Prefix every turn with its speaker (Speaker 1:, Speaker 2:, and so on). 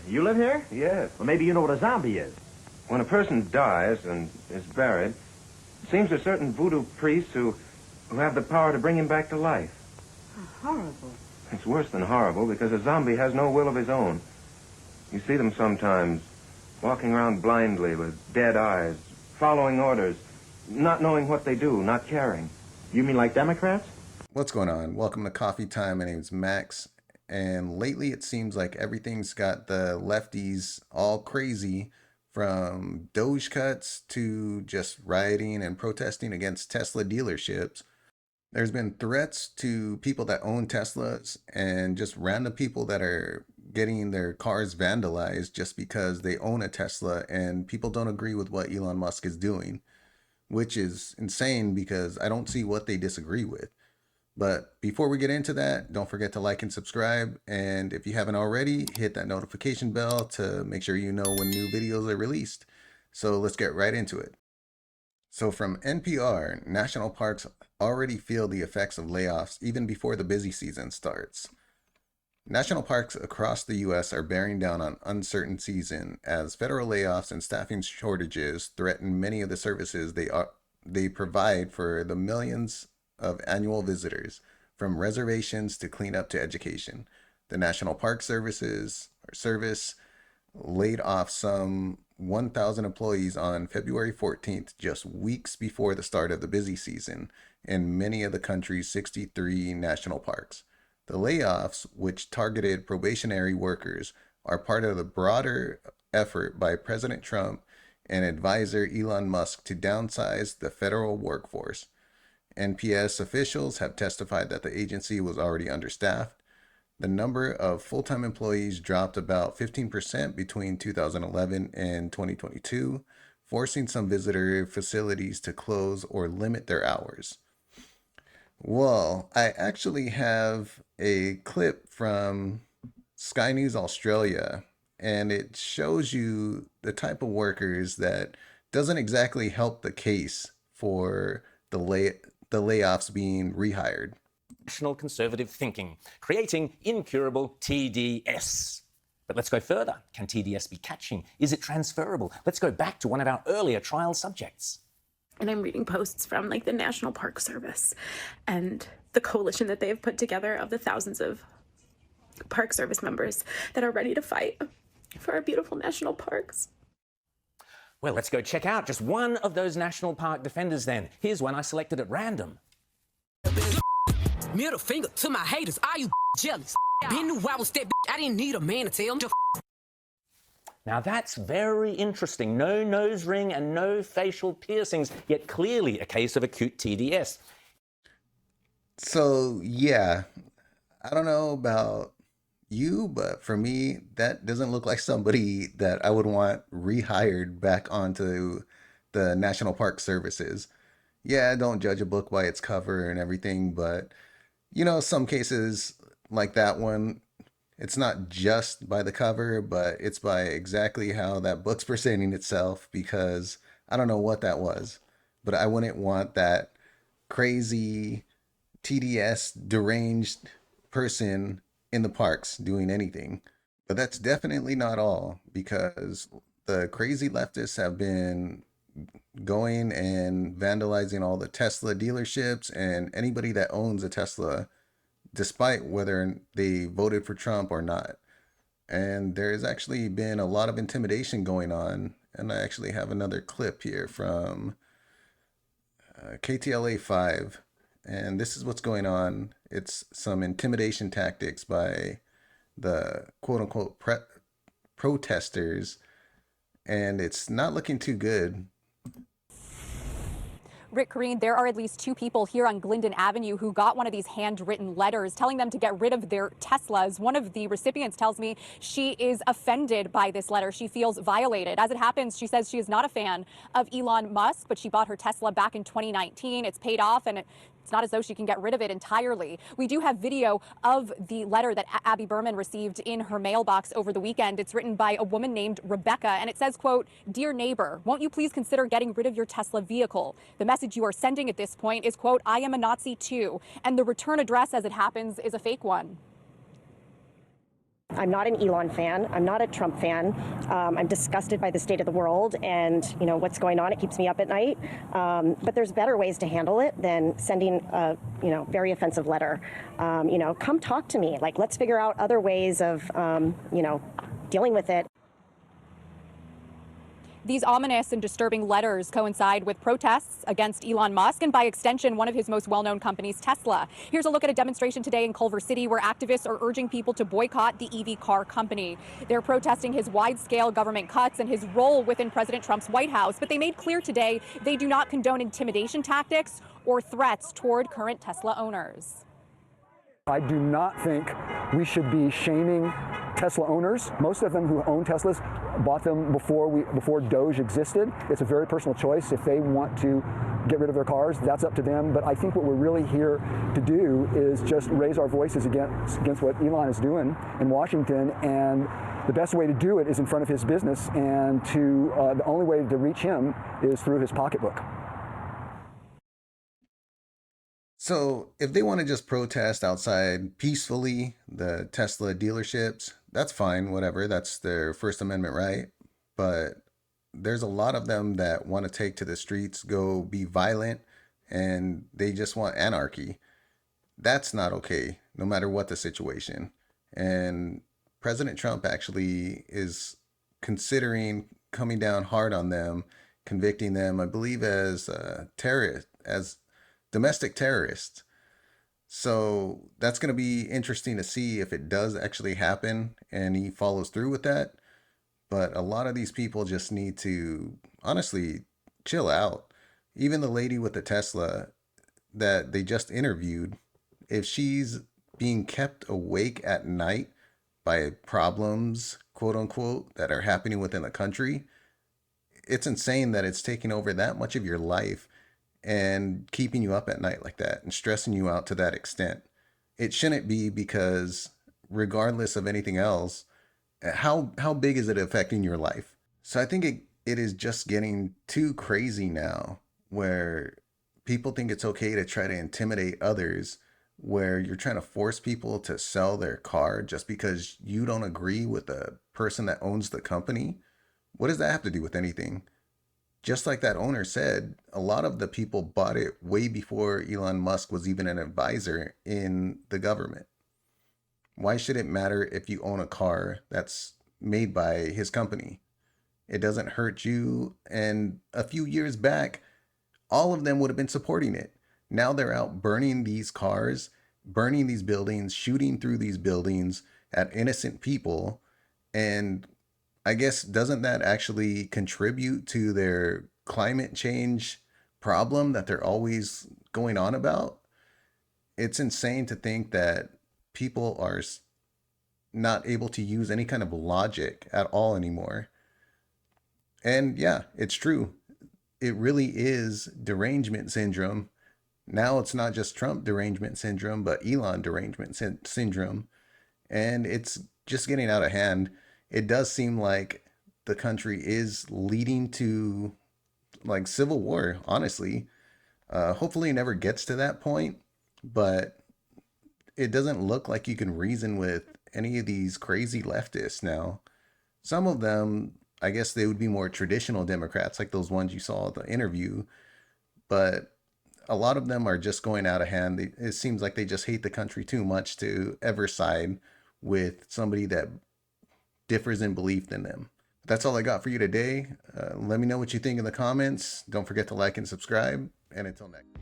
Speaker 1: You live here?
Speaker 2: Yes.
Speaker 1: Well, maybe you know what a zombie is.
Speaker 2: When a person dies and is buried, it seems there's certain voodoo priests who have the power to bring him back to life.
Speaker 3: Oh, horrible.
Speaker 2: It's worse than horrible because a zombie has no will of his own. You see them sometimes walking around blindly with dead eyes, following orders, not knowing what they do, not caring.
Speaker 1: You mean like Democrats?
Speaker 4: What's going on? Welcome to Coffee Time. My name's Max, and lately it seems like everything's got the lefties all crazy, from DOGE cuts to just rioting and protesting against Tesla dealerships. There's been threats to people that own Teslas and just random people that are getting their cars vandalized just because they own a Tesla and people don't agree with what Elon Musk is doing, which is insane because I don't see what they disagree with. But before we get into that, don't forget to like and subscribe. And if you haven't already, hit that notification bell to make sure you know when new videos are released. So let's get right into it. So from NPR, national parks already feel the effects of layoffs even before the busy season starts. National parks across the U.S. are bearing down on uncertain season as federal layoffs and staffing shortages threaten many of the services they provide for the millions of annual visitors, from reservations to cleanup to education. The National Park Service laid off some 1,000 employees on February 14th, just weeks before the start of the busy season in many of the country's 63 national parks. The layoffs, which targeted probationary workers, are part of the broader effort by President Trump and advisor Elon Musk to downsize the federal workforce. NPS officials have testified that the agency was already understaffed. The number of full-time employees dropped about 15% between 2011 and 2022, forcing some visitor facilities to close or limit their hours. Well, I actually have a clip from Sky News Australia, and it shows you the type of workers that doesn't exactly help the case for the layoffs being rehired.
Speaker 5: National conservative thinking, creating incurable TDS. But let's go further. Can TDS be catching? Is it transferable? Let's go back to one of our earlier trial subjects.
Speaker 6: And I'm reading posts from the National Park Service and the coalition that they have put together of the thousands of Park Service members that are ready to fight for our beautiful national parks.
Speaker 5: Well, let's go check out just one of those national park defenders then. Here's one I selected at random.
Speaker 7: Middle finger to my haters, are you jealous? Been knew I was that I didn't need a man to tell me.
Speaker 5: Now that's very interesting. No nose ring and no facial piercings, yet clearly a case of acute TDS.
Speaker 4: So yeah, I don't know about you, but for me, that doesn't look like somebody that I would want rehired back onto the National Park Services. Yeah, don't judge a book by its cover and everything, but some cases like that one, it's not just by the cover, but it's by exactly how that book's presenting itself, because I don't know what that was, but I wouldn't want that crazy TDS deranged person in the parks doing anything. But that's definitely not all, because the crazy leftists have been going and vandalizing all the Tesla dealerships and anybody that owns a Tesla, despite whether they voted for Trump or not. And there's actually been a lot of intimidation going on. And I actually have another clip here from KTLA 5. And this is what's going on. It's some intimidation tactics by the quote-unquote protesters. And it's not looking too good.
Speaker 8: Rick Green, there are at least two people here on Glendon Avenue who got one of these handwritten letters telling them to get rid of their Teslas. One of the recipients tells me she is offended by this letter. She feels violated. As it happens, she says she is not a fan of Elon Musk, but she bought her Tesla back in 2019. It's paid off, and it's not as though she can get rid of it entirely. We do have video of the letter that Abby Berman received in her mailbox over the weekend. It's written by a woman named Rebecca, and it says, quote, "Dear neighbor, won't you please consider getting rid of your Tesla vehicle? The message you are sending at this point is, quote, I am a Nazi too. And the return address, as it happens, is a fake one."
Speaker 3: I'm not an Elon fan. I'm not a Trump fan. I'm disgusted by the state of the world and, what's going on. It keeps me up at night. But there's better ways to handle it than sending a, very offensive letter. Come talk to me. Like, let's figure out other ways of, dealing with it.
Speaker 8: These ominous and disturbing letters coincide with protests against Elon Musk and, by extension, one of his most well-known companies, Tesla. Here's a look at a demonstration today in Culver City where activists are urging people to boycott the EV car company. They're protesting his wide-scale government cuts and his role within President Trump's White House. But they made clear today they do not condone intimidation tactics or threats toward current Tesla owners.
Speaker 9: I do not think we should be shaming Tesla owners. Most of them who own Teslas bought them before DOGE existed. It's a very personal choice. If they want to get rid of their cars, that's up to them. But I think what we're really here to do is just raise our voices against what Elon is doing in Washington. And the best way to do it is in front of his business. And the only way to reach him is through his pocketbook.
Speaker 4: So if they want to just protest outside peacefully, the Tesla dealerships, that's fine, whatever. That's their First Amendment right. But there's a lot of them that want to take to the streets, go be violent, and they just want anarchy. That's not okay, no matter what the situation. And President Trump actually is considering coming down hard on them, convicting them, I believe, as terrorists, as domestic terrorists. So that's going to be interesting to see if it does actually happen and he follows through with that. But a lot of these people just need to honestly chill out. Even the lady with the Tesla that they just interviewed, if she's being kept awake at night by problems, quote unquote, that are happening within the country, it's insane that it's taking over that much of your life and keeping you up at night like that and stressing you out to that extent. It shouldn't be, because regardless of anything else, how big is it affecting your life? So I think it is just getting too crazy now, where people think it's okay to try to intimidate others, where you're trying to force people to sell their car just because you don't agree with the person that owns the company. What does that have to do with anything? Just like that owner said, a lot of the people bought it way before Elon Musk was even an advisor in the government. Why should it matter if you own a car that's made by his company? It doesn't hurt you. And a few years back, all of them would have been supporting it. Now they're out burning these cars, burning these buildings, shooting through these buildings at innocent people. And I guess, doesn't that actually contribute to their climate change problem that they're always going on about? It's insane to think that people are not able to use any kind of logic at all anymore. And yeah, it's true. It really is derangement syndrome. Now it's not just Trump derangement syndrome, but Elon derangement syndrome. And it's just getting out of hand. It does seem like the country is leading to like civil war, honestly. Hopefully it never gets to that point, but it doesn't look like you can reason with any of these crazy leftists now. Some of them, I guess they would be more traditional Democrats, like those ones you saw at the interview, but a lot of them are just going out of hand. It seems like they just hate the country too much to ever side with somebody that differs in belief than them. That's all I got for you today. Let me know what you think in the comments. Don't forget to like and subscribe. And until next.